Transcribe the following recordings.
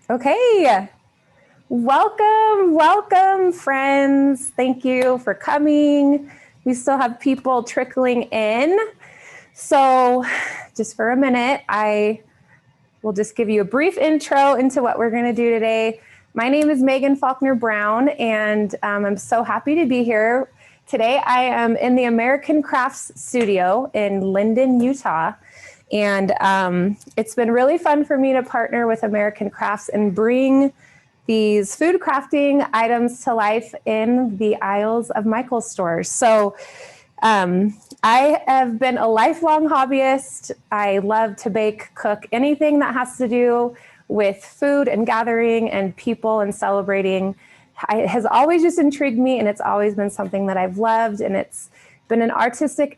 Okay, welcome friends. Thank you for coming. We still have people trickling in. So just for a minute, I will just give you a brief intro into what we're gonna do today. My name is Megan Faulkner Brown, and I'm so happy to be here. Today I am in the American Crafts studio in Linden, Utah. And it's been really fun for me to partner with American Crafts and bring these food crafting items to life in the aisles of Michael's stores. So I have been a lifelong hobbyist. I love to bake, cook, anything that has to do with food and gathering and people and celebrating. It has always just intrigued me, and it's always been something that I've loved, and it's been an artistic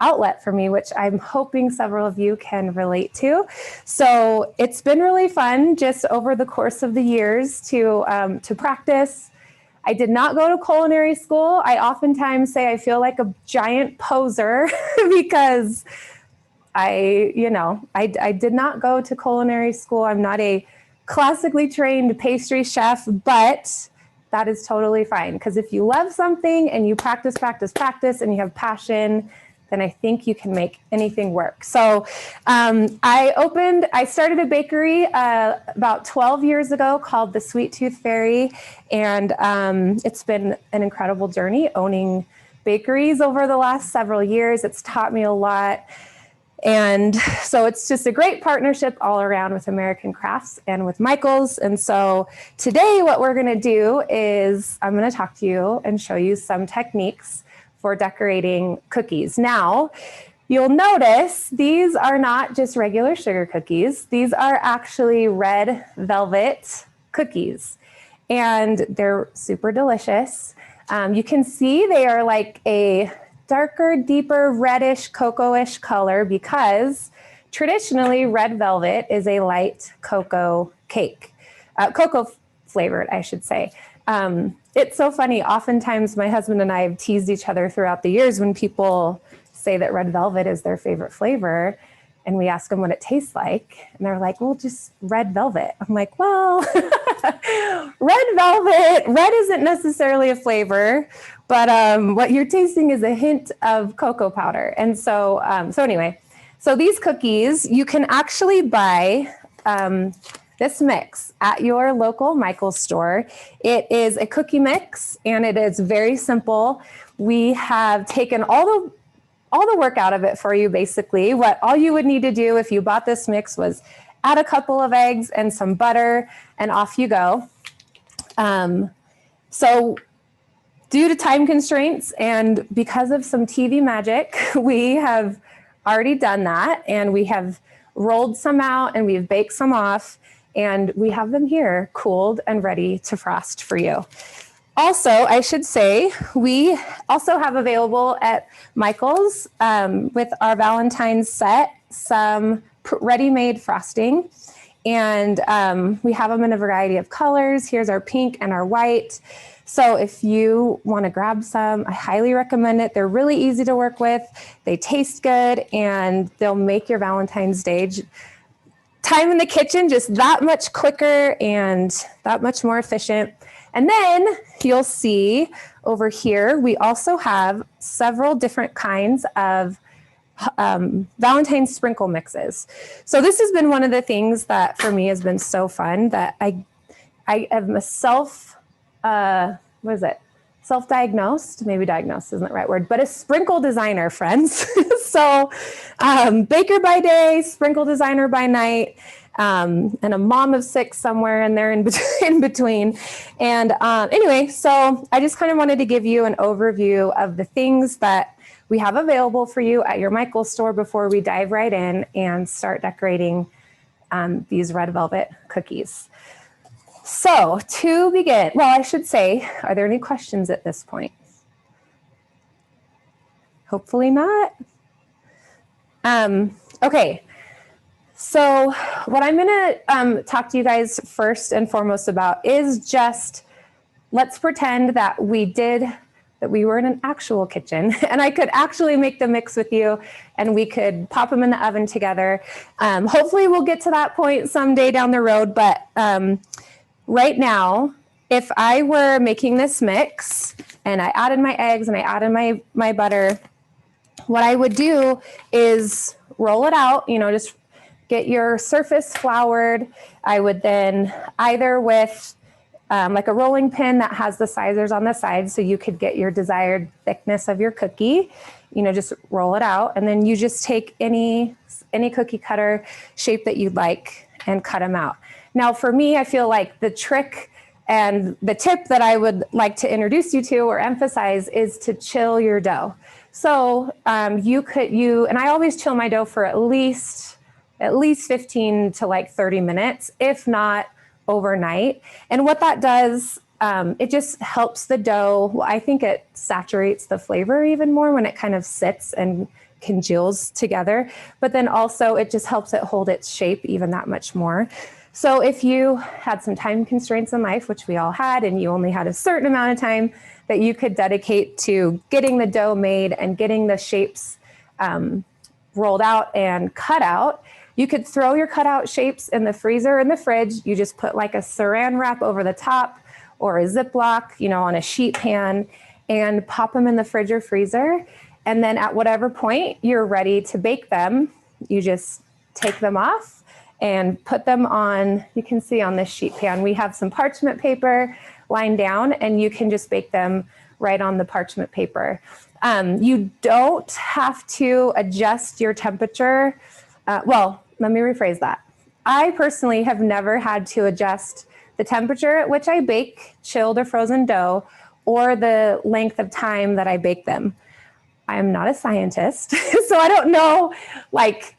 outlet for me, which I'm hoping several of you can relate to. So it's been really fun just over the course of the years to practice. I did not go to culinary school. I oftentimes say I feel like a giant poser because I did not go to culinary school. I'm not a classically trained pastry chef, but that is totally fine, because if you love something and you practice, and you have passion, then I think you can make anything work. So I started a bakery about 12 years ago called the Sweet Tooth Fairy. And it's been an incredible journey owning bakeries over the last several years. It's taught me a lot. And so it's just a great partnership all around with American Crafts and with Michael's. And so today what we're gonna do is I'm gonna talk to you and show you some techniques for decorating cookies. Now, you'll notice these are not just regular sugar cookies. These are actually red velvet cookies, and they're super delicious. You can see they are like a darker, deeper, reddish, cocoa-ish color, because traditionally red velvet is a light cocoa cake, cocoa flavored, I should say. It's so funny. Oftentimes my husband and I have teased each other throughout the years when people say that red velvet is their favorite flavor, and we ask them what it tastes like, and they're like, well, just red velvet. I'm like, well, red velvet, red isn't necessarily a flavor, but what you're tasting is a hint of cocoa powder. And so, anyway, so these cookies, you can actually buy this mix at your local Michael's store. It is a cookie mix, and it is very simple. We have taken all the work out of it for you. Basically, all you would need to do if you bought this mix was add a couple of eggs and some butter, and off you go. So due to time constraints and because of some TV magic, we have already done that, and we have rolled some out and we've baked some off, and we have them here cooled and ready to frost for you. Also, I should say, we also have available at Michael's with our Valentine's set some ready-made frosting, and we have them in a variety of colors. Here's our pink and our white. So if you want to grab some, I highly recommend it. They're really easy to work with. They taste good, and they'll make your Valentine's Day time in the kitchen just that much quicker and that much more efficient. And then you'll see over here, we also have several different kinds of Valentine's sprinkle mixes. So this has been one of the things that for me has been so fun, that I am a self-diagnosed, maybe diagnosed isn't the right word, but a sprinkle designer, friends. So baker by day, sprinkle designer by night, and a mom of 6 somewhere in there in between. And anyway, so I just kind of wanted to give you an overview of the things that we have available for you at your Michael's store before we dive right in and start decorating these red velvet cookies. So to begin, well, I should say, are there any questions at this point? Hopefully not. Okay, so what I'm gonna talk to you guys first and foremost about is just, let's pretend that we did that we were in an actual kitchen and I could actually make the mix with you and we could pop them in the oven together. Hopefully we'll get to that point someday down the road, but right now, if I were making this mix and I added my eggs and I added my butter, what I would do is roll it out, you know, just get your surface floured. I would then either with like a rolling pin that has the sizers on the side so you could get your desired thickness of your cookie, you know, just roll it out. And then you just take any cookie cutter shape that you'd like and cut them out. Now for me, I feel like the trick and the tip that I would like to introduce you to or emphasize is to chill your dough. So and I always chill my dough for at least 15 to like 30 minutes, if not overnight. And what that does, it just helps the dough. Well, I think it saturates the flavor even more when it kind of sits and congeals together, but then also it just helps it hold its shape even that much more. So if you had some time constraints in life, which we all had, and you only had a certain amount of time that you could dedicate to getting the dough made and getting the shapes rolled out and cut out, you could throw your cutout shapes in the freezer or in the fridge. You just put like a saran wrap over the top or a Ziploc, you know, on a sheet pan and pop them in the fridge or freezer. And then at whatever point you're ready to bake them, you just take them off and put them on, you can see on this sheet pan, we have some parchment paper lined down and you can just bake them right on the parchment paper. You don't have to adjust your temperature. Well, let me rephrase that. I personally have never had to adjust the temperature at which I bake chilled or frozen dough or the length of time that I bake them. I am not a scientist, so I don't know like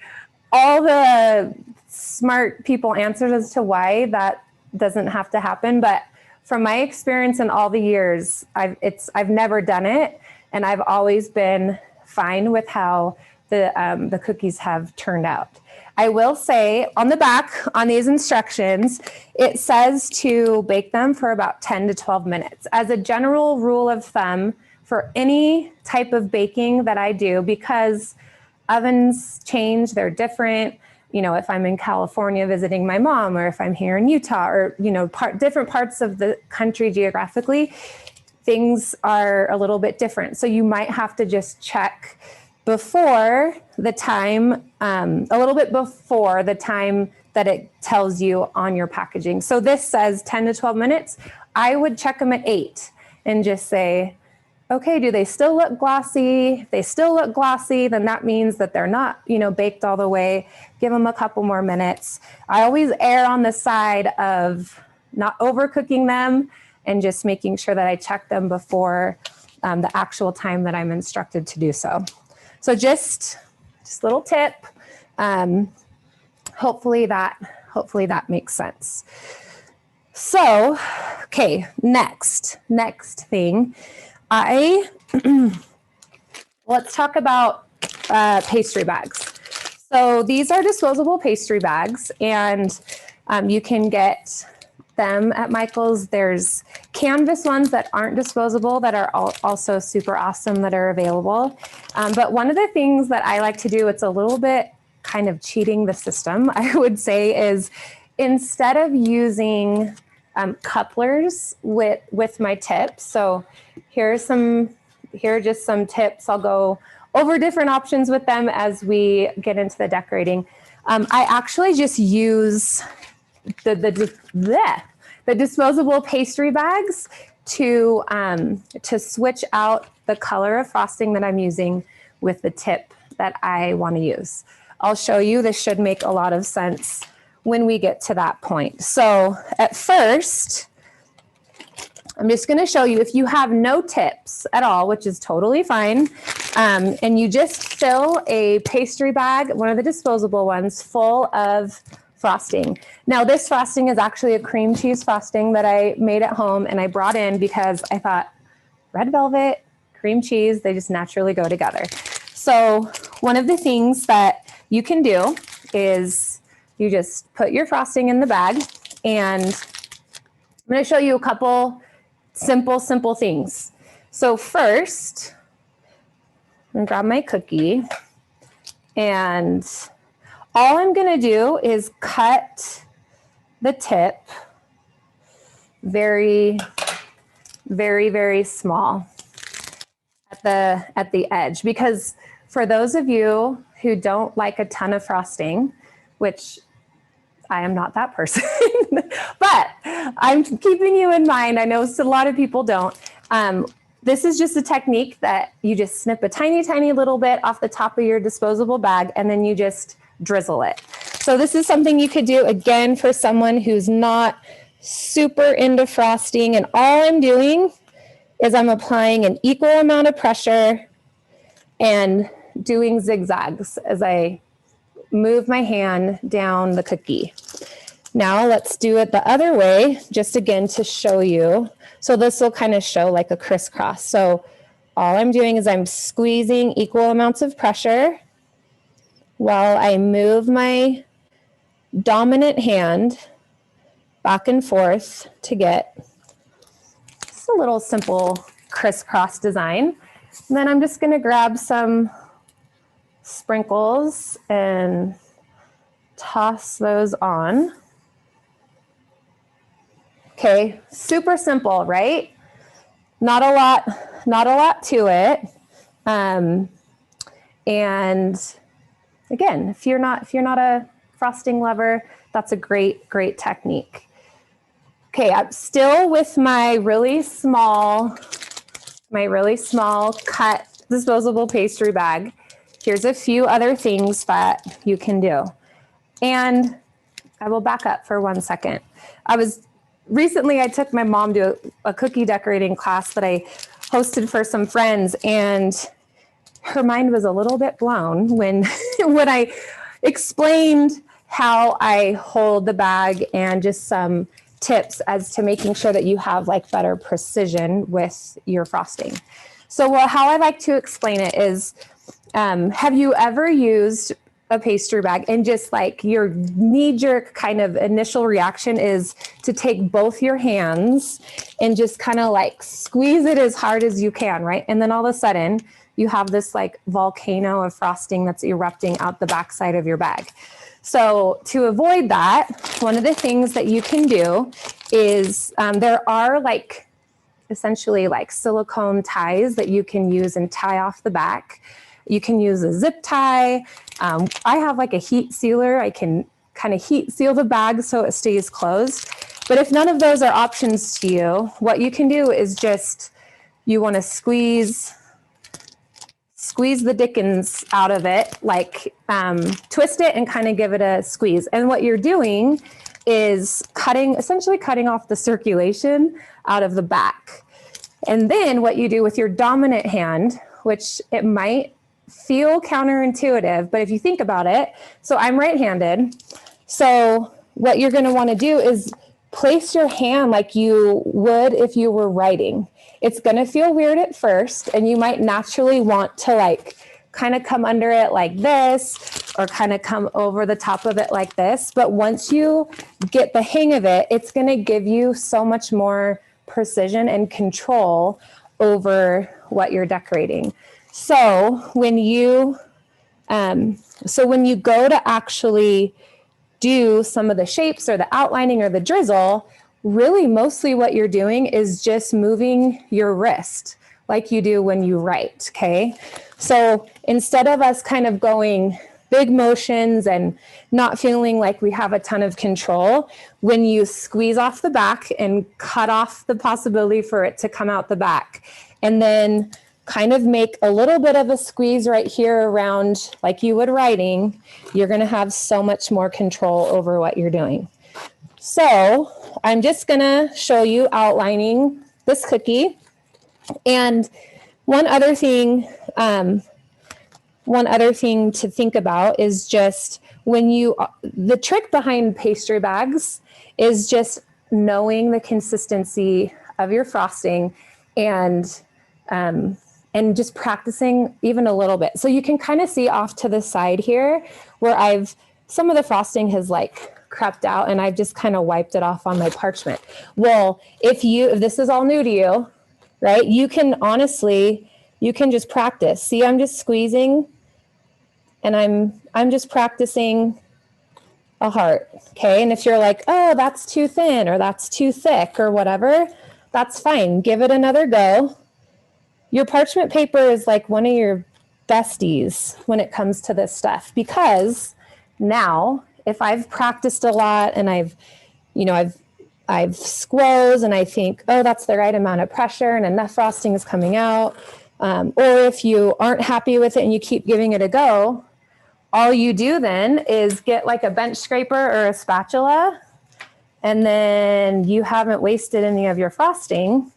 all the smart people answers as to why that doesn't have to happen. But from my experience in all the years, I've never done it, and I've always been fine with how the cookies have turned out. I will say on the back on these instructions, it says to bake them for about 10 to 12 minutes. As a general rule of thumb for any type of baking that I do, because ovens change, they're different. You know, if I'm in California visiting my mom, or if I'm here in Utah, or, you know, different parts of the country geographically, things are a little bit different. So you might have to just check before the time, a little bit before the time that it tells you on your packaging. So this says 10 to 12 minutes. I would check them at 8 and just say, okay, do they still look glossy? If they still look glossy, then that means that they're not, you know, baked all the way. Give them a couple more minutes. I always err on the side of not overcooking them and just making sure that I check them before the actual time that I'm instructed to do so. So just little tip. Hopefully that makes sense. So, okay, next thing. Let's talk about pastry bags. So these are disposable pastry bags, and you can get them at Michael's. There's canvas ones that aren't disposable that are also super awesome that are available. But one of the things that I like to do, it's a little bit kind of cheating the system, I would say, is instead of using couplers with my tips. So here are just some tips. I'll go over different options with them as we get into the decorating. I actually just use the disposable pastry bags to switch out the color of frosting that I'm using with the tip that I want to use. I'll show you. This should make a lot of sense when we get to that point. So at first, I'm just going to show you, if you have no tips at all, which is totally fine, and you just fill a pastry bag, one of the disposable ones, full of frosting. Now this frosting is actually a cream cheese frosting that I made at home and I brought in because I thought red velvet, cream cheese, they just naturally go together. So one of the things that you can do is you just put your frosting in the bag, and I'm going to show you a couple simple things. So first, I'm gonna grab my cookie, and all I'm gonna do is cut the tip very, very, very small at the edge, because for those of you who don't like a ton of frosting, which I am not that person, but I'm keeping you in mind. I know a lot of people don't. This is just a technique that you just snip a tiny, tiny little bit off the top of your disposable bag, and then you just drizzle it. So this is something you could do, again, for someone who's not super into frosting, and all I'm doing is I'm applying an equal amount of pressure and doing zigzags as I move my hand down the cookie. Now let's do it the other way, just again to show you. So this will kind of show like a crisscross. So all I'm doing is I'm squeezing equal amounts of pressure while I move my dominant hand back and forth to get just a little simple crisscross design. And then I'm just going to grab some sprinkles and toss those on. Okay, super simple, right? Not a lot to it. And again, if you're not a frosting lover, that's a great technique. Okay, I'm still with my really small cut disposable pastry bag. Here's a few other things that you can do. And I will back up for 1 second. Recently I took my mom to a cookie decorating class that I hosted for some friends, and her mind was a little bit blown when I explained how I hold the bag and just some tips as to making sure that you have like better precision with your frosting. So how I like to explain it is, have you ever used a pastry bag and just like your knee-jerk kind of initial reaction is to take both your hands and just kind of like squeeze it as hard as you can, right? And then all of a sudden you have this like volcano of frosting that's erupting out the backside of your bag. So to avoid that, one of the things that you can do is there are like essentially like silicone ties that you can use and tie off the back. You can use a zip tie. I have like a heat sealer. I can kind of heat seal the bag so it stays closed. But if none of those are options to you, what you can do is just, you want to squeeze the dickens out of it, like twist it and kind of give it a squeeze. And what you're doing is essentially cutting off the circulation out of the back. And then what you do with your dominant hand, which it might feel counterintuitive, but if you think about it, so I'm right-handed. So what you're going to want to do is place your hand like you would if you were writing. It's going to feel weird at first, and you might naturally want to like kind of come under it like this, or kind of come over the top of it like this. But once you get the hang of it, it's going to give you so much more precision and control over what you're decorating. So when you go to actually do some of the shapes or the outlining or the drizzle, really mostly what you're doing is just moving your wrist like you do when you write, okay? So instead of us kind of going big motions and not feeling like we have a ton of control, when you squeeze off the back and cut off the possibility for it to come out the back, and then kind of make a little bit of a squeeze right here around like you would writing, you're gonna have so much more control over what you're doing. So I'm just gonna show you outlining this cookie. And one other thing to think about is just the trick behind pastry bags is just knowing the consistency of your frosting and just practicing even a little bit. So you can kind of see off to the side here where some of the frosting has like crept out and I've just kind of wiped it off on my parchment. Well, if this is all new to you, right? You can honestly, you can just practice. See, I'm just squeezing and I'm just practicing a heart, okay? And if you're like, oh, that's too thin or that's too thick or whatever, that's fine. Give it another go. Your parchment paper is like one of your besties when it comes to this stuff, because now if I've practiced a lot and I've squoze and I think, oh, that's the right amount of pressure and enough frosting is coming out. Or if you aren't happy with it and you keep giving it a go, all you do then is get like a bench scraper or a spatula, and then you haven't wasted any of your frosting,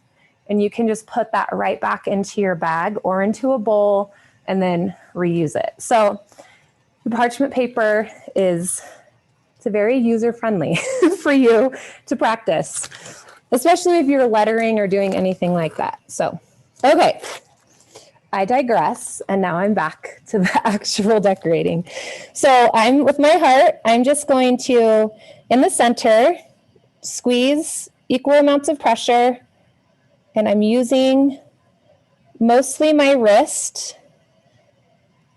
and you can just put that right back into your bag or into a bowl and then reuse it. So the parchment paper it's a very user-friendly for you to practice, especially if you're lettering or doing anything like that. So, okay, I digress, and now I'm back to the actual decorating. So I'm with my heart, I'm just going to, in the center, squeeze equal amounts of pressure, and I'm using mostly my wrist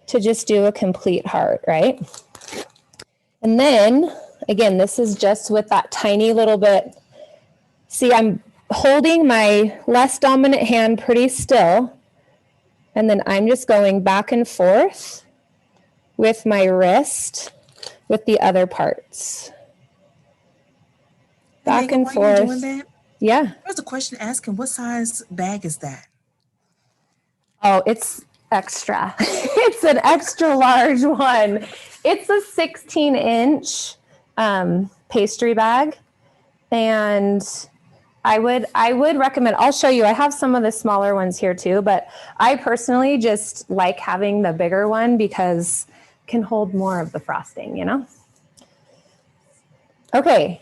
to just do a complete heart, right? And then, again, this is just with that tiny little bit. See, I'm holding my less dominant hand pretty still, and then I'm just going back and forth with my wrist with the other parts. Back and forth. You're doing that? Yeah. There's a question asking, what size bag is that? Oh, it's extra. It's an extra large one. It's a 16-inch pastry bag, and I would recommend, I'll show you, I have some of the smaller ones here too, but I personally just like having the bigger one because it can hold more of the frosting, you know? Okay,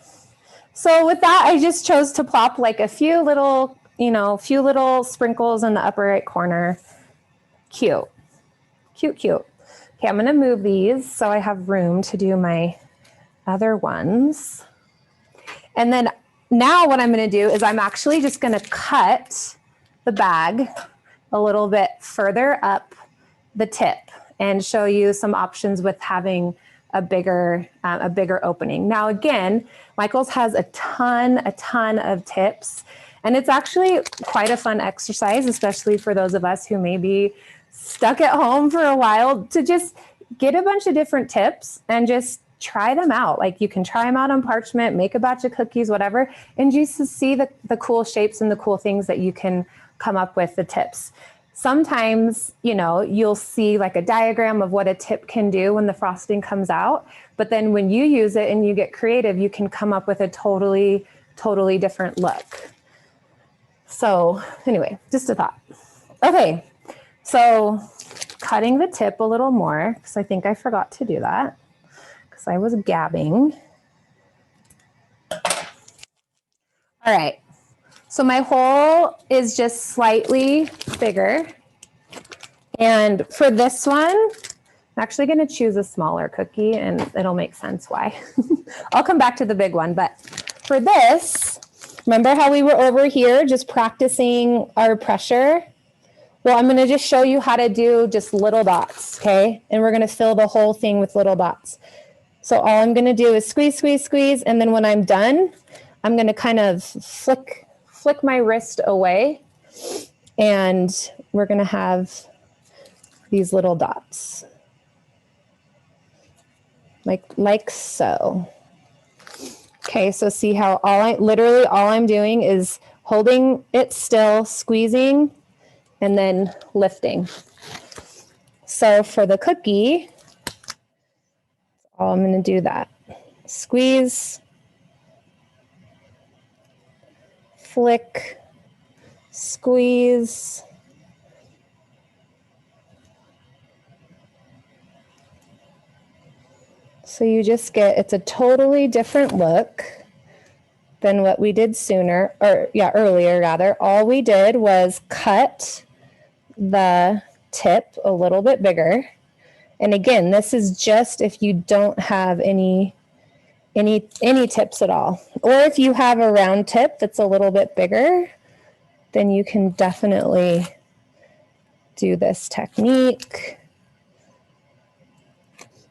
so with that, I just chose to plop like a few little sprinkles in the upper right corner. Cute, cute, cute. Okay, I'm gonna move these so I have room to do my other ones. And then now what I'm gonna do is I'm actually just gonna cut the bag a little bit further up the tip and show you some options with having a bigger opening. Now again, Michael's has a ton of tips, and it's actually quite a fun exercise, especially for those of us who may be stuck at home for a while, to just get a bunch of different tips and just try them out. Like, you can try them out on parchment, make a batch of cookies, whatever, and just to see the cool shapes and the cool things that you can come up with the tips. Sometimes, you'll see like a diagram of what a tip can do when the frosting comes out, but then when you use it and you get creative, you can come up with a totally different look. So anyway, just a thought. Okay, so cutting the tip a little more, because I think I forgot to do that because I was gabbing. All right, so my hole is just slightly bigger. And for this one, I'm actually going to choose a smaller cookie, and it'll make sense why. I'll come back to the big one, but for this, remember how we were over here just practicing our pressure? Well, I'm going to just show you how to do just little dots, okay? And we're going to fill the whole thing with little dots. So all I'm going to do is squeeze, squeeze, squeeze, and then when I'm done, I'm going to kind of flick my wrist away, and we're going to have these little dots, like so. Okay, so see how all I'm doing is holding it still, squeezing, and then lifting. So for the cookie, I'm going to do that. Squeeze, flick, squeeze, so you just get, it's a totally different look than what we did earlier rather. All we did was cut the tip a little bit bigger. And again, this is just if you don't have any tips at all. Or if you have a round tip that's a little bit bigger, then you can definitely do this technique.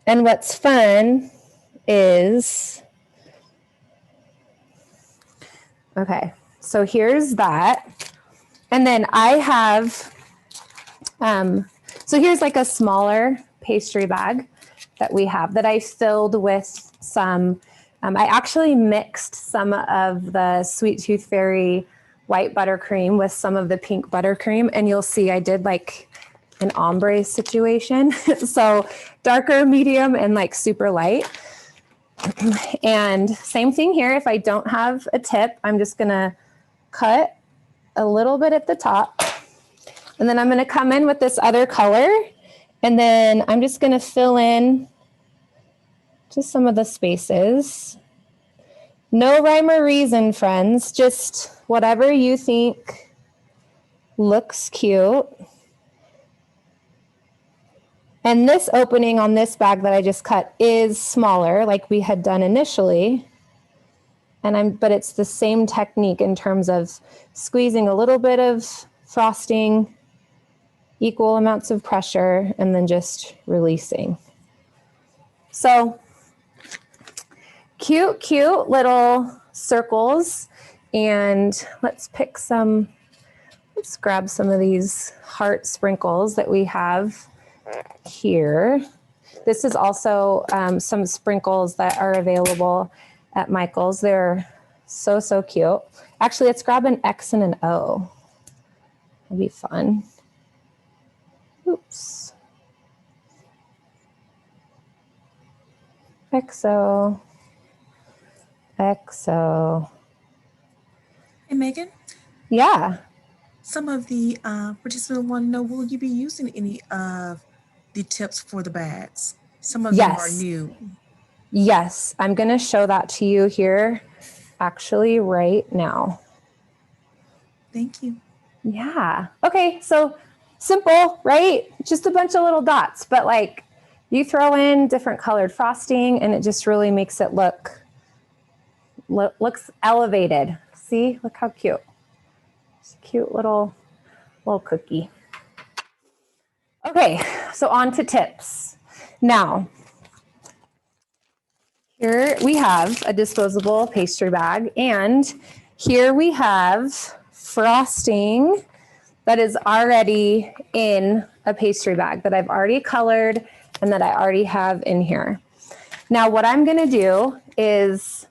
And what's fun is, okay, so here's that. And then I have, so here's like a smaller pastry bag that we have that I filled with some, I actually mixed some of the Sweet Tooth Fairy white buttercream with some of the pink buttercream. And you'll see I did like an ombre situation. So darker, medium, and like super light. And same thing here. If I don't have a tip, I'm just gonna cut a little bit at the top. And then I'm gonna come in with this other color. And then I'm just gonna fill in just some of the spaces. No rhyme or reason, friends, just whatever you think looks cute. And this opening on this bag that I just cut is smaller, like we had done initially. But it's the same technique in terms of squeezing a little bit of frosting, equal amounts of pressure, and then just releasing. So cute, cute little circles. And let's pick some, let's grab some of these heart sprinkles that we have here. This is also some sprinkles that are available at Michael's. They're so, so cute. Actually, let's grab an X and an O. That'll be fun. Oops. XO. XO. Hey, Megan? Yeah. Some of the participants want to know, will you be using any of the tips for the bags? Some of them are new. Yes, I'm going to show that to you here actually right now. Thank you. Yeah. Okay, so simple, right? Just a bunch of little dots, but like you throw in different colored frosting and it just really makes it looks elevated. See, look how cute. It's a cute little cookie. Okay, so on to tips. Now, here we have a disposable pastry bag, and here we have frosting that is already in a pastry bag that I've already colored and that I already have in here. Now, what I'm gonna do is,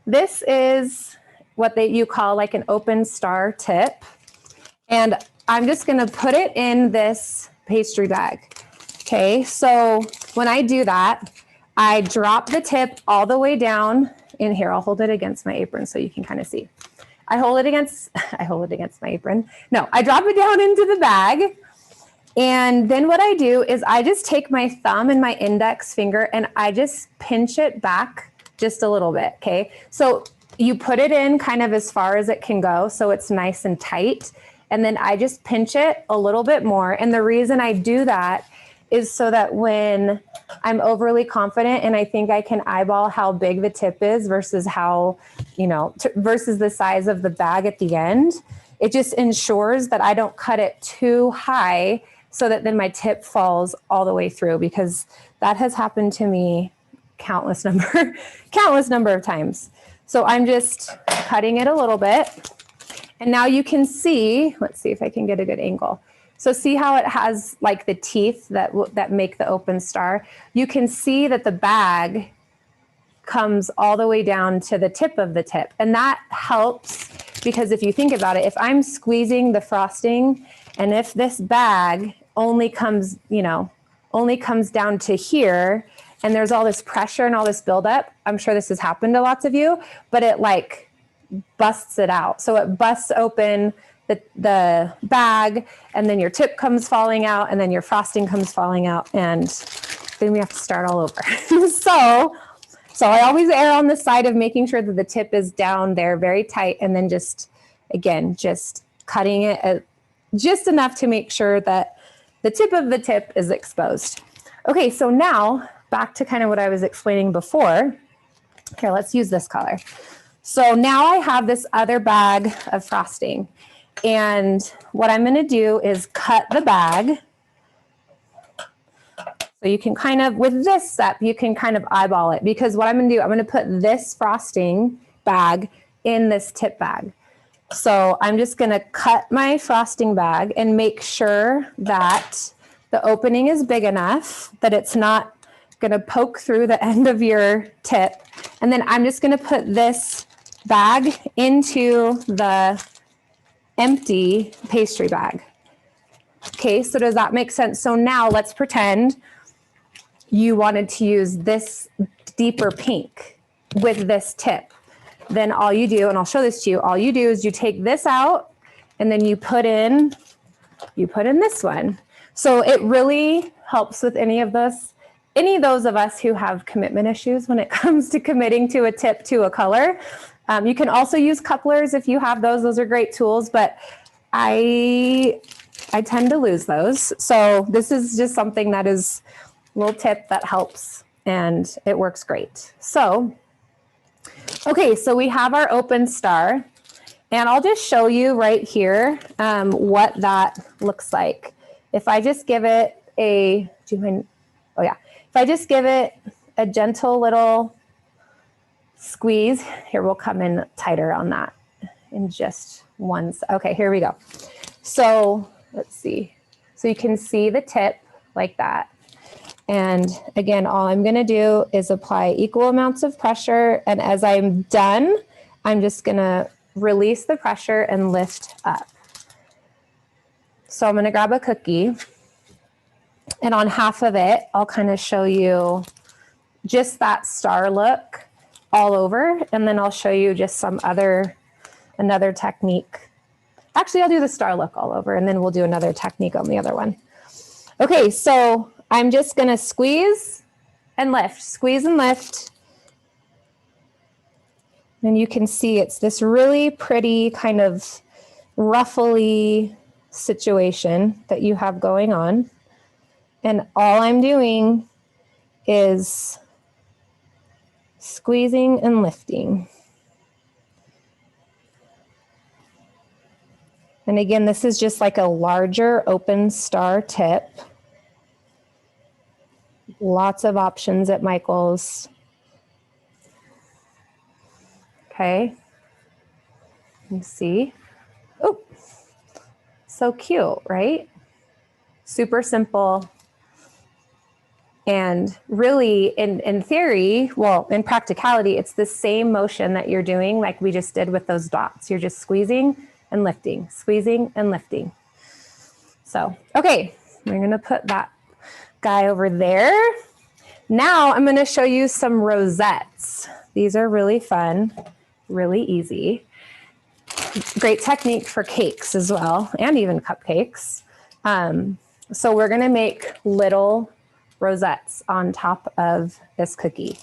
this is what you call like an open star tip. And I'm just gonna put it in this pastry bag. Okay, so when I do that, I drop the tip all the way down in here. I'll hold it against my apron so you can kind of see. I hold it against my apron. No, I drop it down into the bag. And then what I do is I just take my thumb and my index finger and I just pinch it back just a little bit, okay? So you put it in kind of as far as it can go so it's nice and tight. And then I just pinch it a little bit more. And the reason I do that is so that when I'm overly confident and I think I can eyeball how big the tip is versus how, versus the size of the bag at the end, it just ensures that I don't cut it too high so that then my tip falls all the way through, because that has happened to me countless number of times. So I'm just cutting it a little bit. And now you can see, let's see if I can get a good angle. So see how it has like the teeth that make the open star? You can see that the bag comes all the way down to the tip of the tip. And that helps because if you think about it, if I'm squeezing the frosting and if this bag only comes down to here and there's all this pressure and all this buildup, I'm sure this has happened to lots of you, but it like busts it out. So it busts open the bag and then your tip comes falling out and then your frosting comes falling out and then we have to start all over. So I always err on the side of making sure that the tip is down there very tight and then just cutting it just enough to make sure that the tip of the tip is exposed. Okay, so now back to kind of what I was explaining before. Here, let's use this color. So now I have this other bag of frosting. And what I'm gonna do is cut the bag. So you can kind of, with this step, you can kind of eyeball it, because what I'm gonna do, I'm gonna put this frosting bag in this tip bag. So I'm just gonna cut my frosting bag and make sure that the opening is big enough that it's not gonna poke through the end of your tip. And then I'm just gonna put this bag into the empty pastry bag. Okay, so does that make sense? So now let's pretend you wanted to use this deeper pink with this tip. Then all you do, and I'll show this to you, all you do is you take this out and then you put in this one. So it really helps with any of those of us who have commitment issues when it comes to committing to a tip to a color. You can also use couplers if you have those. Those are great tools, but I tend to lose those. So this is just something that is a little tip that helps, and it works great. So, okay, so we have our open star, and I'll just show you right here what that looks like. If I just give it if I just give it a gentle little squeeze, here we'll come in tighter on that in just once. Okay, here we go. So let's see. So you can see the tip like that. And again, all I'm gonna do is apply equal amounts of pressure. And as I'm done, I'm just gonna release the pressure and lift up. So I'm gonna grab a cookie, and on half of it, I'll kind of show you just that star look all over. And then I'll show you just another technique. Actually, I'll do the star look all over, and then we'll do another technique on the other one. Okay, so I'm just gonna squeeze and lift, squeeze and lift. And you can see it's this really pretty kind of ruffly situation that you have going on. And all I'm doing is squeezing and lifting. And again, this is just like a larger open star tip. Lots of options at Michael's. Okay. You see? Oh, so cute, right? Super simple. And really, in theory, well, in practicality, it's the same motion that you're doing like we just did with those dots. You're just squeezing and lifting, squeezing and lifting. So, okay, we're gonna put that guy over there. Now I'm gonna show you some rosettes. These are really fun, really easy. Great technique for cakes as well, and even cupcakes. So we're gonna make little rosettes on top of this cookie.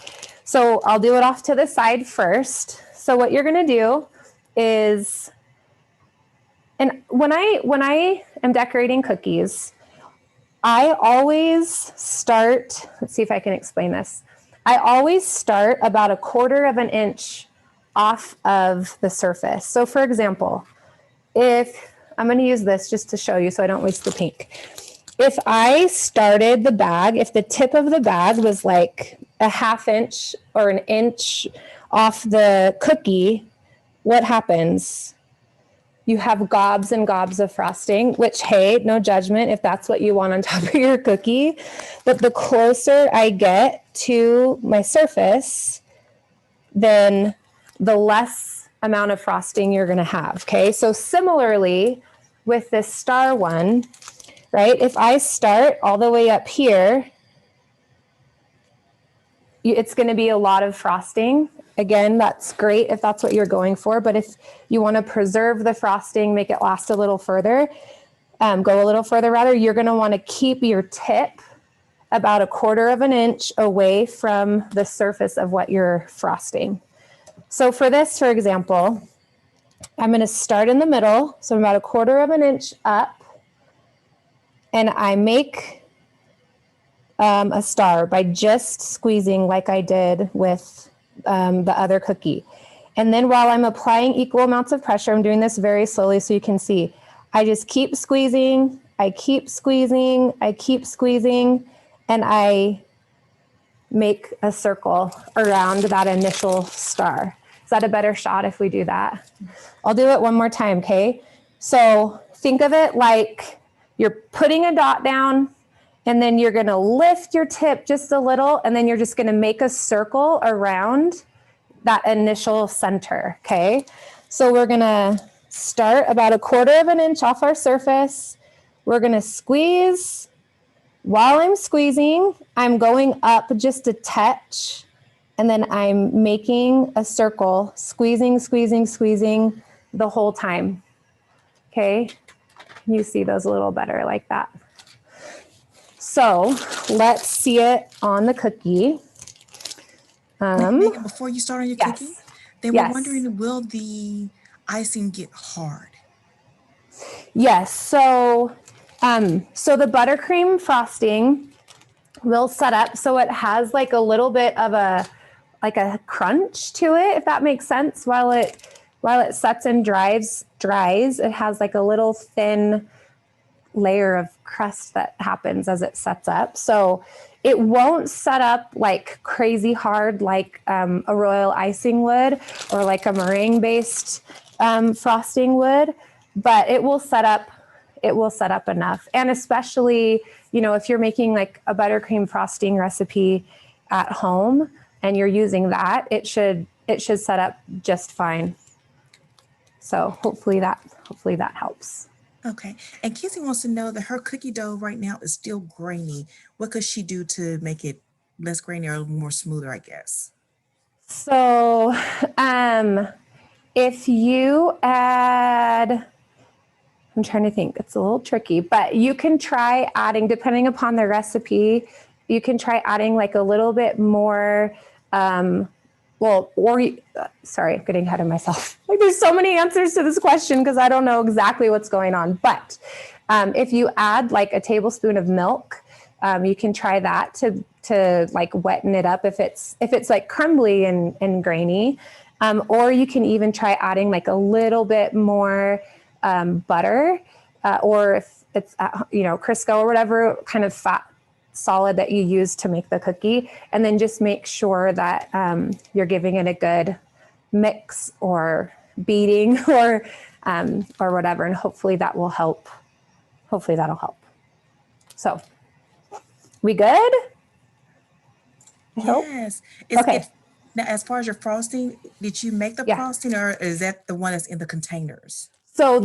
So I'll do it off to the side first. So what you're gonna do is, and when I am decorating cookies, I always start, let's see if I can explain this. I always start about 1/4 of an inch off of the surface. So for example, if I'm gonna use this just to show you so I don't waste the pink. If I started the bag, if the tip of the bag was like 1/2 inch or 1 inch off the cookie, what happens? You have gobs and gobs of frosting, which, hey, no judgment if that's what you want on top of your cookie. But the closer I get to my surface, then the less amount of frosting you're gonna have, okay? So similarly with this star one, right? If I start all the way up here, it's gonna be a lot of frosting. Again, that's great if that's what you're going for, but if you wanna preserve the frosting, make it last a little further, go a little further rather, you're gonna wanna keep your tip about 1/4 of an inch away from the surface of what you're frosting. So for this, for example, I'm gonna start in the middle, so I'm about 1/4 of an inch up, and I make a star by just squeezing like I did with the other cookie. And then while I'm applying equal amounts of pressure, I'm doing this very slowly so you can see. I just keep squeezing, I keep squeezing, I keep squeezing, and I make a circle around that initial star. Is that a better shot if we do that? I'll do it one more time, okay? So think of it like you're putting a dot down, and then you're gonna lift your tip just a little, and then you're just gonna make a circle around that initial center, okay? So we're gonna start about 1/4 of an inch off our surface. We're gonna squeeze. While I'm squeezing, I'm going up just a touch, and then I'm making a circle, squeezing, squeezing, squeezing the whole time, okay? You see those a little better like that. So let's see it on the cookie. Megan, before you start on your cookie, they were Yes. wondering, will the icing get hard? Yes, so the buttercream frosting will set up so it has like a little bit of a crunch to it, if that makes sense. While it sets and dries, it has like a little thin layer of crust that happens as it sets up. So it won't set up like crazy hard like a royal icing would, or like a meringue based frosting would, but it will set up enough. And especially, you know, if you're making like a buttercream frosting recipe at home and you're using that, it should set up just fine. So hopefully that helps. Okay. And Kizzy wants to know that her cookie dough right now is still grainy. What could she do to make it less grainy or more smoother, I guess? So if you add, I'm trying to think, it's a little tricky, but you can try adding, depending upon the recipe, you can try adding like a little bit more, sorry, I'm getting ahead of myself. Like there's so many answers to this question because I don't know exactly what's going on. But if you add like a tablespoon of milk, you can try that to like wetten it up if it's like crumbly and grainy. Or you can even try adding like a little bit more butter, or if it's Crisco or whatever kind of fat solid that you use to make the cookie, and then just make sure that you're giving it a good mix or beating or whatever, and hopefully that will help. Hopefully that'll help. So, we good? Yes. Okay. Now, as far as your frosting, did you make the frosting, or is that the one that's in the containers? So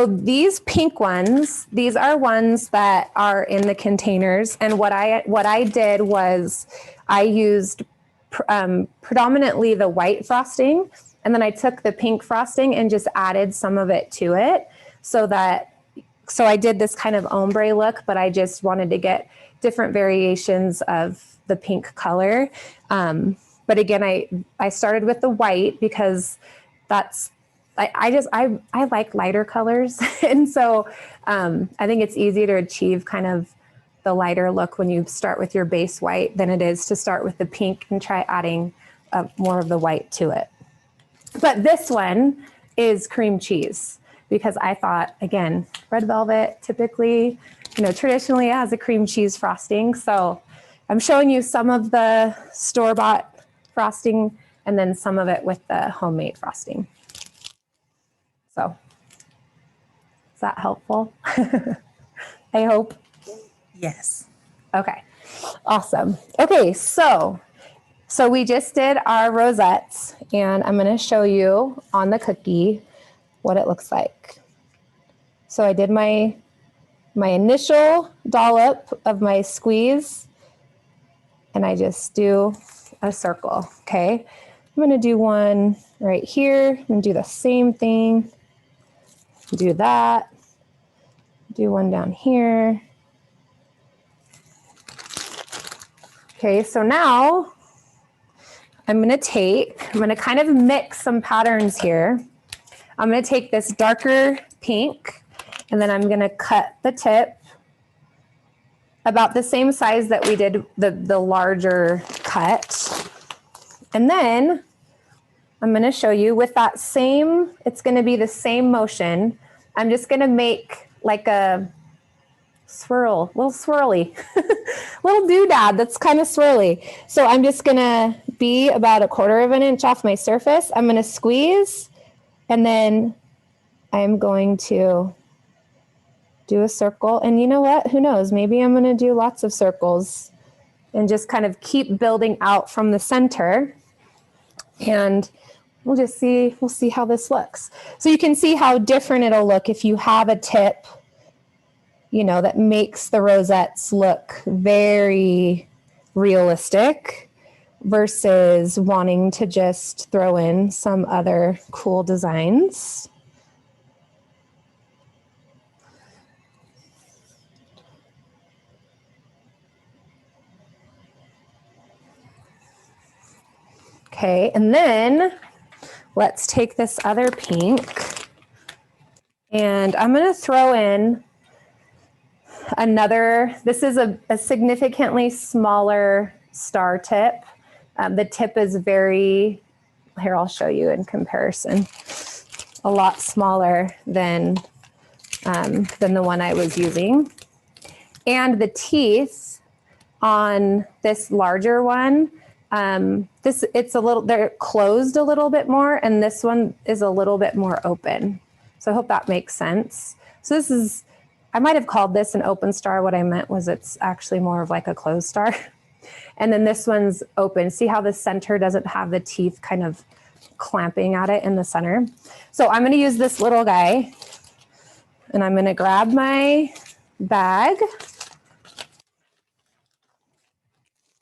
these pink ones, these are ones that are in the containers. And what I did was I used predominantly the white frosting, and then I took the pink frosting and just added some of it to it so I did this kind of ombre look, but I just wanted to get different variations of the pink color. But again, I started with the white because that's, I like lighter colors. And so I think it's easy to achieve kind of the lighter look when you start with your base white than it is to start with the pink and try adding more of the white to it. But this one is cream cheese because I thought, again, red velvet typically, traditionally has a cream cheese frosting. So I'm showing you some of the store-bought frosting and then some of it with the homemade frosting. So, is that helpful? I hope. Yes. Okay, awesome. Okay, so we just did our rosettes, and I'm going to show you on the cookie what it looks like. So I did my initial dollop of my squeeze, and I just do a circle, okay? I'm going to do one right here. I'm going to do the same thing. Do that. Do one down here. Okay, so now I'm going to kind of mix some patterns here. I'm going to take this darker pink, and then I'm going to cut the tip about the same size that we did the larger cut. And then I'm going to show you with that same, it's going to be the same motion. I'm just going to make like a swirl, little swirly, little doodad that's kind of swirly. So I'm just going to be about 1/4 of an inch off my surface. I'm going to squeeze, and then I'm going to do a circle. And you know what? Who knows? Maybe I'm going to do lots of circles and just kind of keep building out from the center. And we'll see how this looks. So you can see how different it'll look if you have a tip, you know, that makes the rosettes look very realistic versus wanting to just throw in some other cool designs. Okay, and then let's take this other pink, and I'm going to throw in another, this is a significantly smaller star tip. The tip is very, here I'll show you in comparison, a lot smaller than the one I was using. And the teeth on this larger one, it's a little, they're closed a little bit more, and this one is a little bit more open. So I hope that makes sense. So this is, I might have called this an open star. What I meant was it's actually more of like a closed star. And then this one's open. See how the center doesn't have the teeth kind of clamping at it in the center. So I'm going to use this little guy, and I'm going to grab my bag.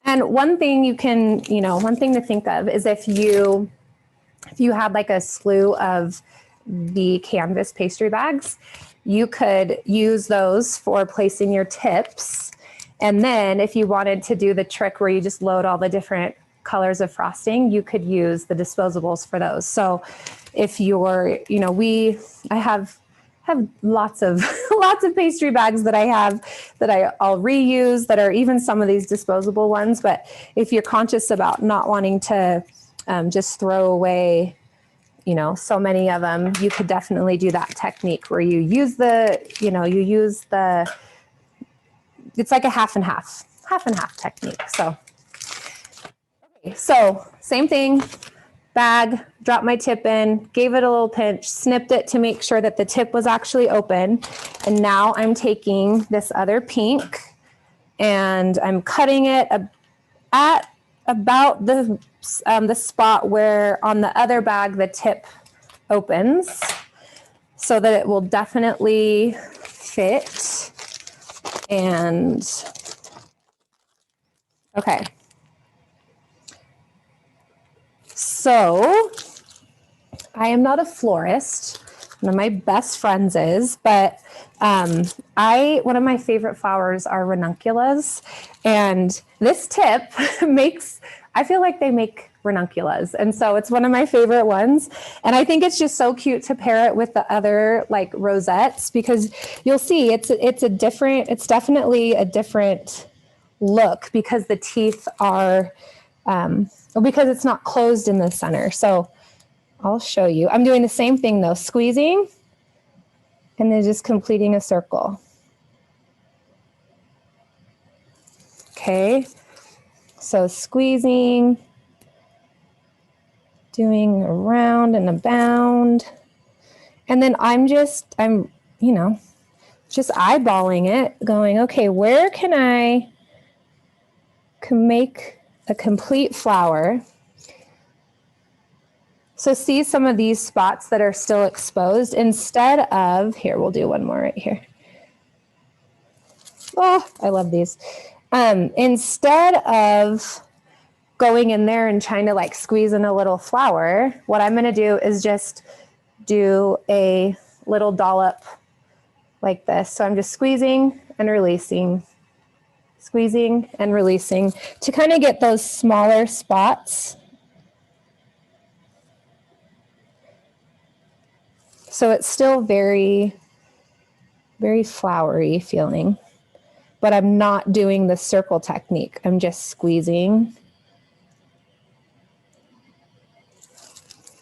And one thing you can, you know, one thing to think of is if you had like a slew of the canvas pastry bags, you could use those for placing your tips. And then if you wanted to do the trick where you just load all the different colors of frosting, you could use the disposables for those. So if you're, you know, I have lots of pastry bags that I'll reuse that are even some of these disposable ones. But if you're conscious about not wanting to just throw away, you know, so many of them, you could definitely do that technique where you use it's like a half and half technique. So same thing, bag, dropped my tip in, gave it a little pinch, snipped it to make sure that the tip was actually open. And now I'm taking this other pink and I'm cutting it at about the spot where on the other bag the tip opens, so that it will definitely fit. And okay. So I am not a florist. One of my best friends is, but one of my favorite flowers are ranunculus, and this tip I feel like they make ranunculus. And so it's one of my favorite ones. And I think it's just so cute to pair it with the other like rosettes, because you'll see it's definitely a different look because the teeth are, because it's not closed in the center. So I'll show you. I'm doing the same thing though, squeezing and then just completing a circle. Okay. So squeezing, doing a round and a bound. And then I'm just eyeballing it, going, okay, where can I make a complete flower? So see some of these spots that are still exposed instead of, here, we'll do one more right here. Oh, I love these. Instead of going in there and trying to like squeeze in a little flower, what I'm going to do is just do a little dollop like this. So I'm just squeezing and releasing to kind of get those smaller spots. So it's still very, very flowery feeling, but I'm not doing the circle technique. I'm just squeezing.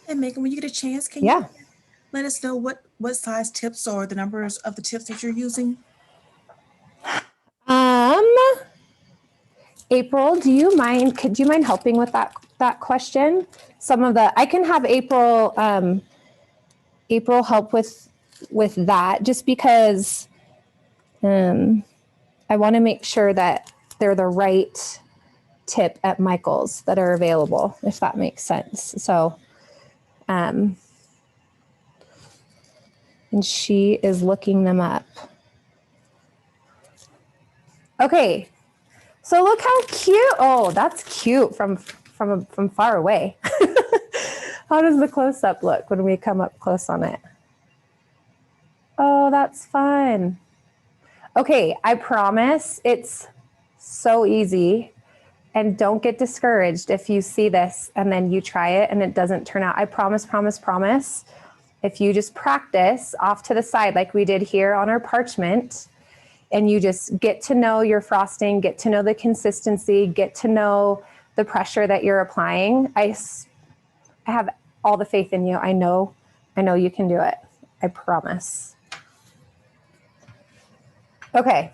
And Megan, when you get a chance, can Yeah. you let us know what size tips or the numbers of the tips that you're using? April, do you mind? Could you mind helping with that question? I can have April help with that, just because I want to make sure that they're the right tip at Michael's that are available, if that makes sense. So, and she is looking them up. Okay. So look how cute. Oh, that's cute from far away. How does the close-up look when we come up close on it? Oh, that's fun. Okay, I promise it's so easy. And don't get discouraged if you see this and then you try it and it doesn't turn out. I promise, promise, promise. If you just practice off to the side like we did here on our parchment, and you just get to know your frosting, get to know the consistency, get to know the pressure that you're applying. I have all the faith in you. I know you can do it. I promise. Okay.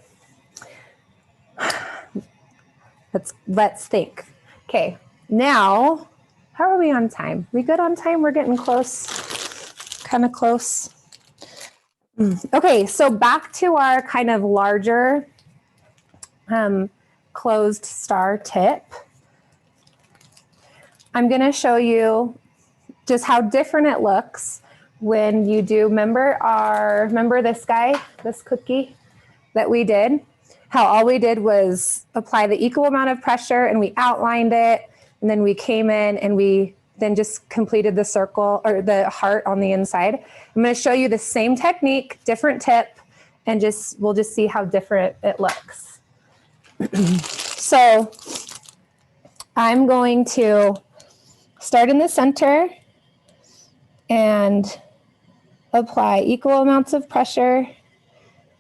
Let's think. Okay, now, how are we on time? We good on time? We're getting close, kind of close. Okay, so back to our kind of larger closed star tip. I'm gonna show you just how different it looks when you do, remember this guy, this cookie that we did? How all we did was apply the equal amount of pressure and we outlined it, and then we came in and we then just completed the circle or the heart on the inside. I'm going to show you the same technique, different tip, and we'll just see how different it looks. So I'm going to start in the center and apply equal amounts of pressure.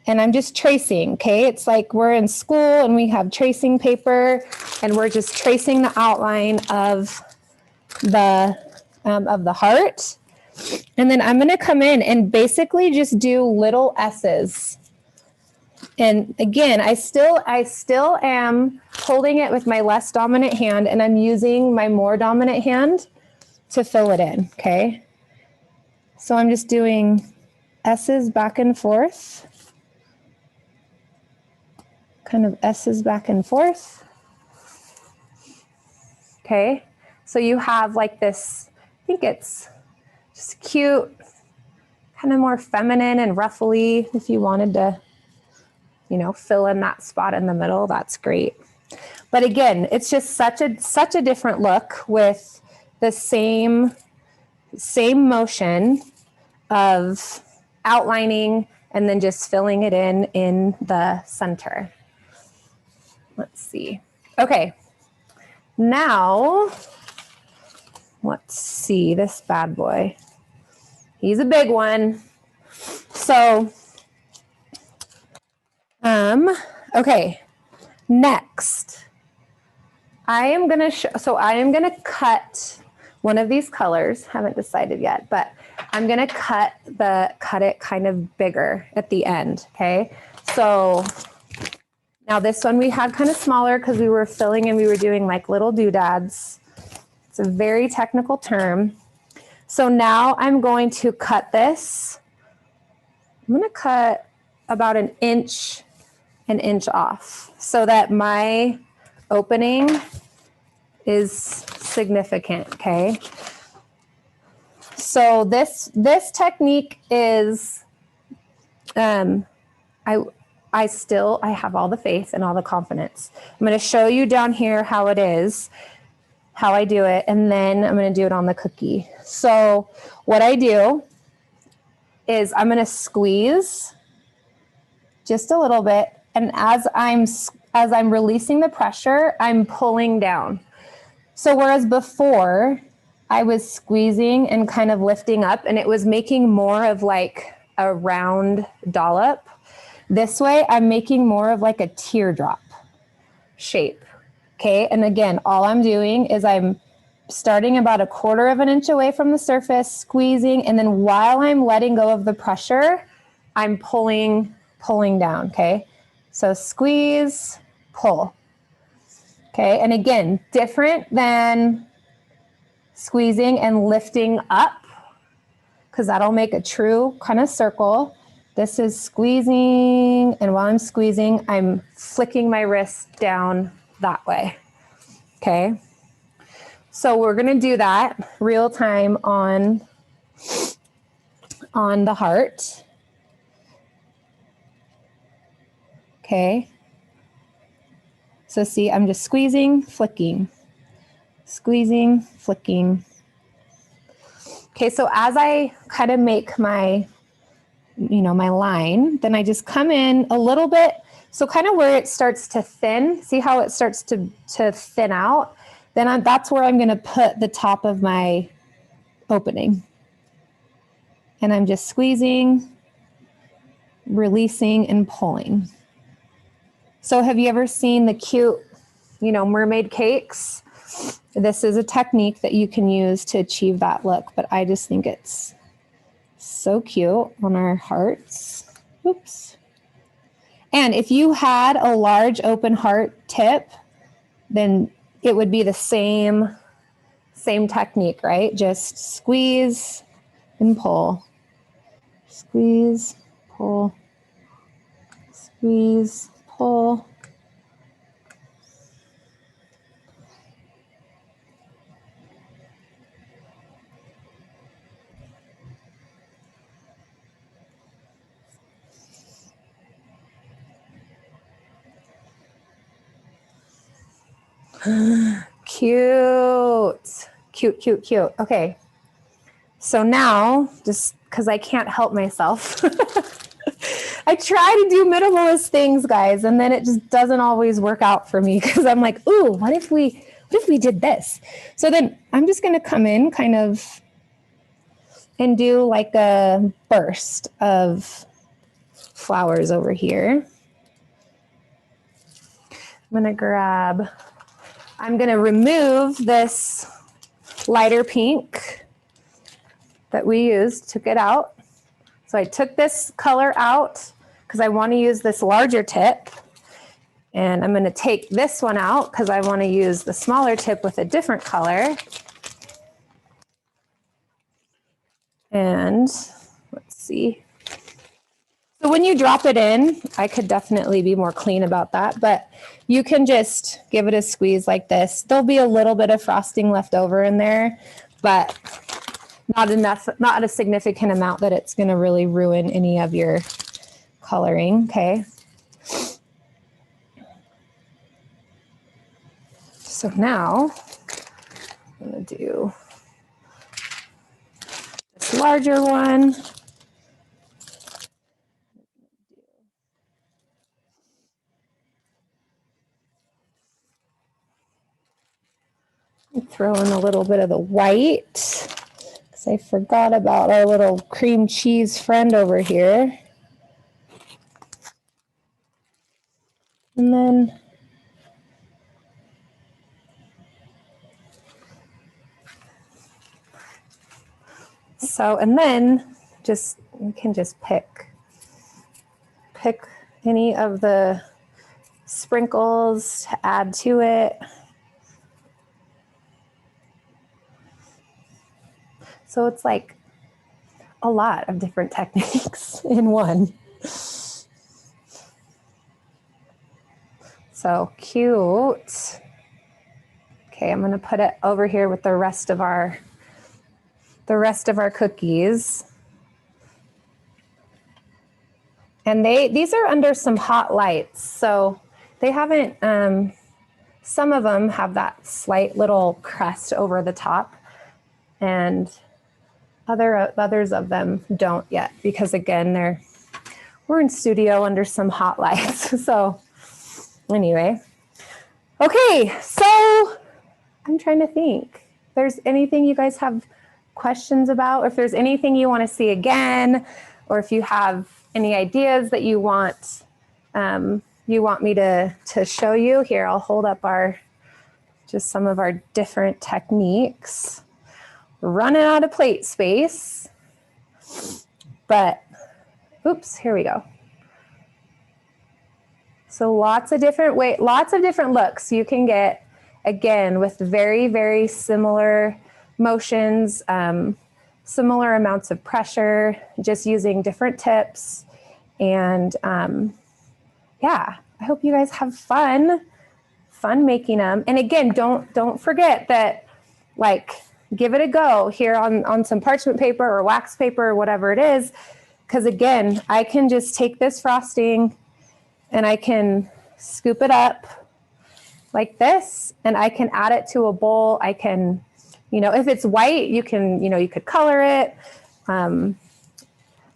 And I'm just tracing, okay? It's like we're in school and we have tracing paper and we're just tracing the outline of the heart. And then I'm gonna come in and basically just do little S's. And again, I still am holding it with my less dominant hand and I'm using my more dominant hand to fill it in, okay? So I'm just doing S's back and forth. Kind of S's back and forth. Okay, so you have like this, I think it's just cute, kind of more feminine and ruffly. If you wanted to, fill in that spot in the middle, that's great. But again, it's just such a different look with the same motion of outlining and then just filling it in the center. Let's see. Okay, now let's see this bad boy. He's a big one. So, okay, next, I am gonna cut one of these colors. Haven't decided yet, but I'm gonna cut it kind of bigger at the end. Okay, so. Now this one we had kind of smaller because we were filling and we were doing like little doodads. It's a very technical term. So now I'm going to cut this. I'm going to cut about an inch off so that my opening is significant, okay? So this technique is, I have all the faith and all the confidence. I'm going to show you down here how it is, how I do it, and then I'm going to do it on the cookie. So what I do is I'm going to squeeze just a little bit, and as I'm releasing the pressure, I'm pulling down. So whereas before I was squeezing and kind of lifting up, and it was making more of like a round dollop, this way I'm making more of like a teardrop shape, okay? And again, all I'm doing is I'm starting about 1/4 inch away from the surface, squeezing, and then while I'm letting go of the pressure, I'm pulling down, okay? So squeeze, pull. Okay, and again, different than squeezing and lifting up, because that'll make a true kind of circle. This is squeezing, and while I'm squeezing, I'm flicking my wrist down that way. Okay, so we're gonna do that real time on the heart. Okay, so see, I'm just squeezing, flicking, squeezing, flicking. Okay, so as I kind of make my, my line, then I just come in a little bit. So kind of where it starts to thin, see how it starts to thin out? Then that's where I'm gonna put the top of my opening. And I'm just squeezing, releasing, and pulling. So have you ever seen the cute, mermaid cakes? This is a technique that you can use to achieve that look, but I just think it's so cute on our hearts. Oops. And if you had a large open heart tip, then it would be the same technique, right? Just squeeze and pull. Squeeze, pull, squeeze, pull. Cute, cute, cute, cute. Okay, so now, just because I can't help myself, I try to do minimalist things, guys, and then it just doesn't always work out for me because I'm like, ooh, what if we did this? So then I'm just going to come in kind of and do like a burst of flowers over here. I'm going to remove this lighter pink that we used, took it out. So I took this color out because I want to use this larger tip. And I'm going to take this one out because I want to use the smaller tip with a different color. And let's see. So when you drop it in, I could definitely be more clean about that, but you can just give it a squeeze like this. There'll be a little bit of frosting left over in there, but not enough, not a significant amount that it's going to really ruin any of your coloring, okay? So now I'm going to do this larger one. Throw in a little bit of the white because I forgot about our little cream cheese friend over here. And then you can just pick any of the sprinkles to add to it. So it's like a lot of different techniques in one. So cute. Okay, I'm gonna put it over here with the rest of our cookies. And these are under some hot lights, so they haven't, some of them have that slight little crest over the top, and others of them don't yet, because again, we're in studio under some hot lights. So anyway, okay, so I'm trying to think if there's anything you guys have questions about, or if there's anything you want to see again, or if you have any ideas that you want me to show you. Here, I'll hold up our just some of our different techniques. We're running out of plate space, but oops, here we go. So lots of different looks you can get, again, with very, very similar motions, similar amounts of pressure, just using different tips. And yeah, I hope you guys have fun making them. And again, don't forget that, like, give it a go here on some parchment paper or wax paper or whatever it is. Because again, I can just take this frosting and I can scoop it up like this, and I can add it to a bowl. I can, if it's white, you can, you could color it,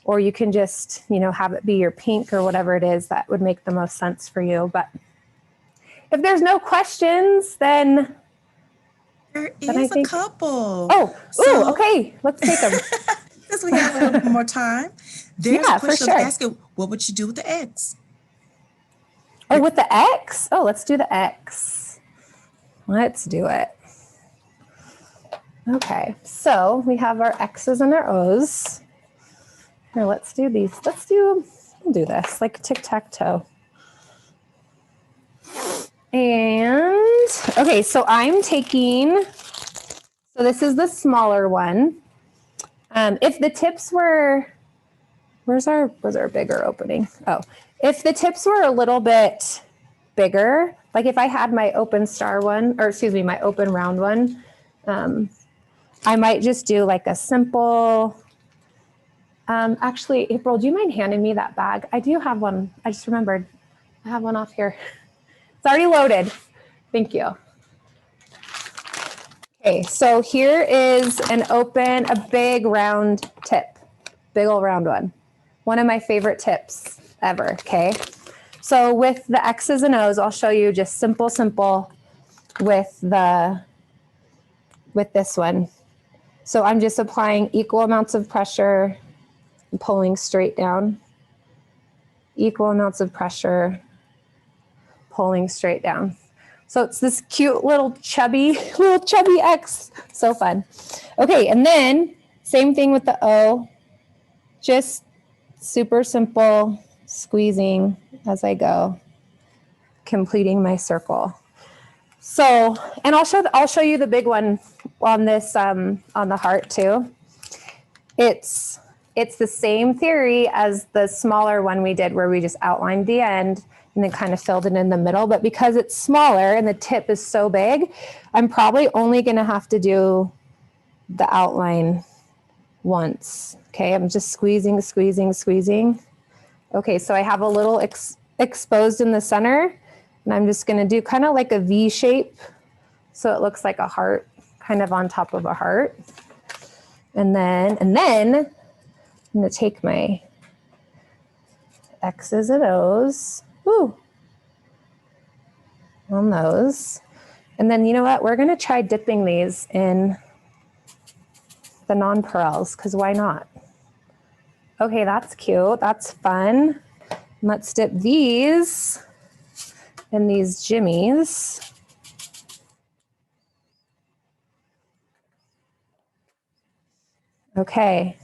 or you can just, have it be your pink or whatever it is that would make the most sense for you. But if there's no questions, then there is a couple. Oh, okay. Let's take them. Since we have a little bit more time, there's a question for sure. asking, what would you do with the eggs? Oh, with the X? Oh, let's do the X. Let's do it. Okay, so we have our X's and our O's. Here, let's do these. We'll do this, like tic-tac-toe. And, okay, so I'm taking, so this is the smaller one. If the tips were, where's our bigger opening? Oh, if the tips were a little bit bigger, like if I had my open star one, or excuse me, my open round one, I might just do like a simple, actually, April, do you mind handing me that bag? I do have one. I just remembered. I have one off here. It's already loaded. Thank you. Okay, so here is a big round tip, big old round one. One of my favorite tips ever, okay? So with the X's and O's, I'll show you just simple with this one. So I'm just applying equal amounts of pressure and pulling straight down. Equal amounts of pressure, pulling straight down. So it's this cute little chubby X. So fun. Okay, and then same thing with the O. Just super simple, squeezing as I go, completing my circle. So, and I'll show you the big one on this, on the heart too. It's the same theory as the smaller one we did, where we just outlined the end and then kind of filled it in the middle. But because it's smaller and the tip is so big, I'm probably only going to have to do the outline once. Okay, I'm just squeezing. Okay, so I have a little exposed in the center, and I'm just going to do kind of like a V shape, so it looks like a heart, kind of on top of a heart. And then I'm going to take my X's and O's, on those. And then, you know what? We're going to try dipping these in the nonpareils, because why not? Okay, that's cute. That's fun. Let's dip these in these jimmies. Okay.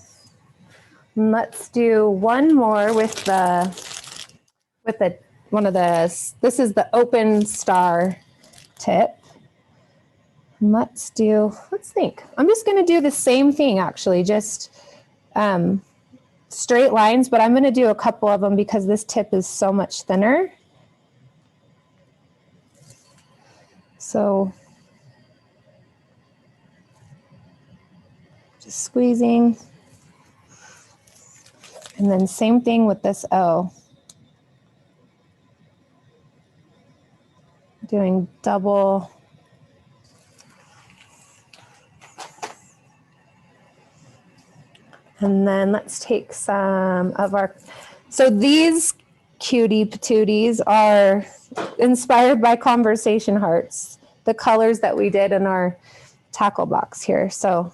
Let's do one more with one of the, this is the open star tip. Let's think. I'm just going to do the same thing, actually, just straight lines, but I'm going to do a couple of them because this tip is so much thinner. So just squeezing. And then same thing with this O. Doing double. And then let's take some of our, so these cutie patooties are inspired by conversation hearts, the colors that we did in our tackle box here. So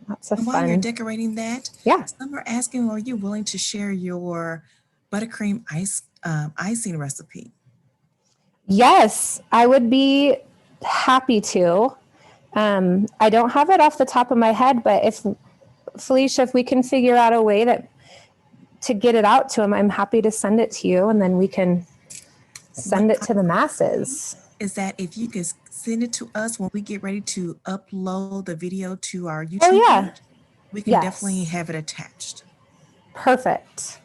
lots of fun. While you're decorating that, yeah. Some are asking, are you willing to share your buttercream icing recipe? Yes, I would be happy to. I don't have it off the top of my head, but if Felicia, if we can figure out a way to get it out to him, I'm happy to send it to you, and then we can send it to the masses. Is that if you can send it to us when we get ready to upload the video to our YouTube page, we can definitely have it attached. Perfect.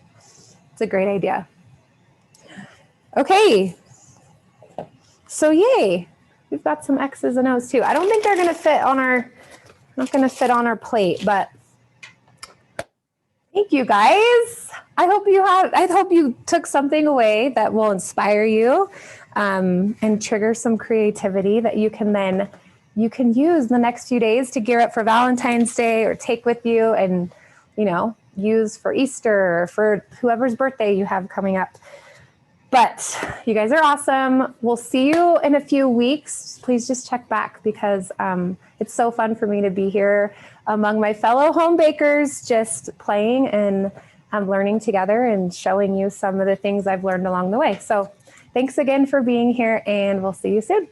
It's a great idea. Okay. So yay. We've got some X's and O's too. I don't think they're going to fit on not going to fit on our plate, but thank you guys. I hope you took something away that will inspire you and trigger some creativity that you can use the next few days to gear up for Valentine's Day, or take with you and, use for Easter or for whoever's birthday you have coming up. But you guys are awesome. We'll see you in a few weeks. Please just check back, because it's so fun for me to be here among my fellow home bakers, just playing and learning together and showing you some of the things I've learned along the way. So thanks again for being here, and we'll see you soon.